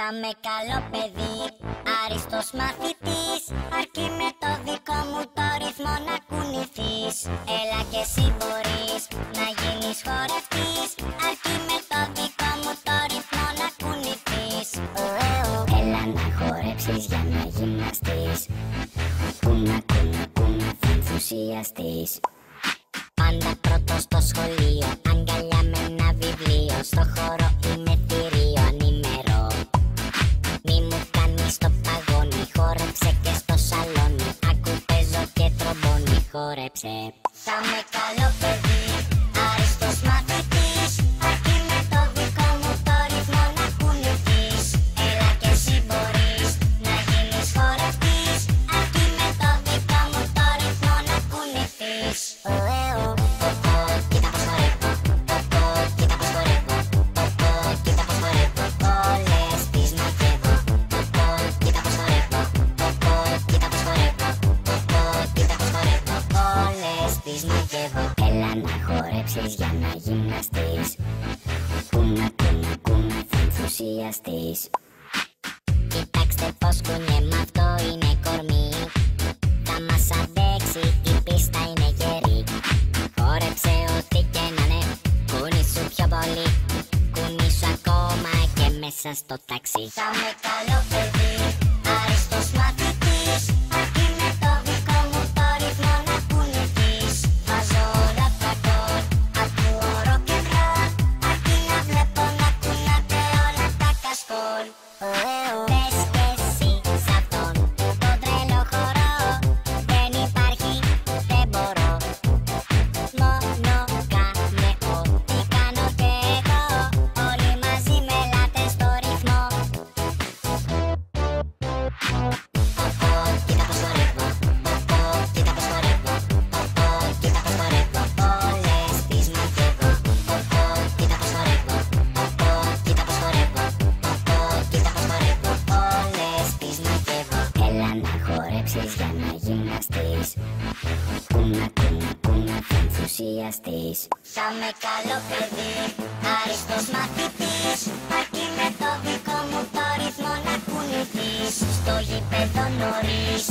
Θα με καλό παιδί, άριστος μαθητής, αρκεί με το δικό μου το ρυθμό να κουνηθείς. Έλα και εσύ μπορείς να γίνεις χορευτής, αρκεί με το δικό μου το ρυθμό να κουνηθείς. Έλα να χορέψεις για να γυμναστείς, κούνα κούνα κούνα θα ενθουσιαστείς. Πάντα πρώτος στο σχολείο, αγκαλιά με ένα βιβλίο, στο χώρο είμαι θηρίο ανήμερο. Μη μου κάνεις το παγόνι, χόρεψε και στο σαλόνι, άκου παίζω και τρομπόνι, χόρεψε. Θα με καλό παιδί, άριστος μαθητής, αρκεί με το δικό μου το ρυθμό να κουνηθείς. Έλα και εσύ μπορείς να γίνεις χορευτής, αρκεί με το δικό μου το ρυθμό να κουνηθείς. Κοίτα πως χορεύω, κοίτα πως χορεύω, κοίτα πως χορεύω, όλες τις μαγεύω. Κοίτα πως χορεύω, κοίτα πως χορεύω, κοίτα πως χορεύω, όλες τις μαγεύω. Έλα να χορέψεις για να γυμναστείς, κούνα κούνα κούνα θα ενθουσιαστείς. Κοιτάξτε πως κουνιέμαι, αυτό είναι κορμί, θα μας αντέξει, η πίστα είναι γερή. Χόρεψε ό,τι και να είναι, κουνήσου πιο πολύ, κουνήσου ακόμα και μέσα στο ταξί. Θα με καλό παιδί, άριστος μαθητής, αρκεί με το δικό μου το ρυθμό να κουνηθείς. Βάζω όλα τα κόρ, ακούω rock and roll, αρκεί να βλέπω να κουνάτε όλα τα κασκόλ. Πες και εσύ σ' αυτόν τον τρελό χορό, δεν υπάρχει, δεν μπορώ. Μόνο κάνε ό,τι κάνω και εγώ, όλοι μαζί με ελάτε στο ρυθμό. Κοίτα πως χορεύω, κοίτα πως χορεύω, κοίτα πως χορεύω, όλες τις μαγεύω. Κοίτα πως χορεύω, κοίτα πως χορεύω, κοίτα πως χορεύω, όλες τις μαγεύω. Έλα να χορέψεις για να γυμναστείς, κούνα κούνα κούνα θα ενθουσιαστείς. Θα με καλό παιδί, άριστος μαθητής, αρκεί με το δικό μου το ρυθμό να κουνηθείς. Στο γήπεδο νωρίς,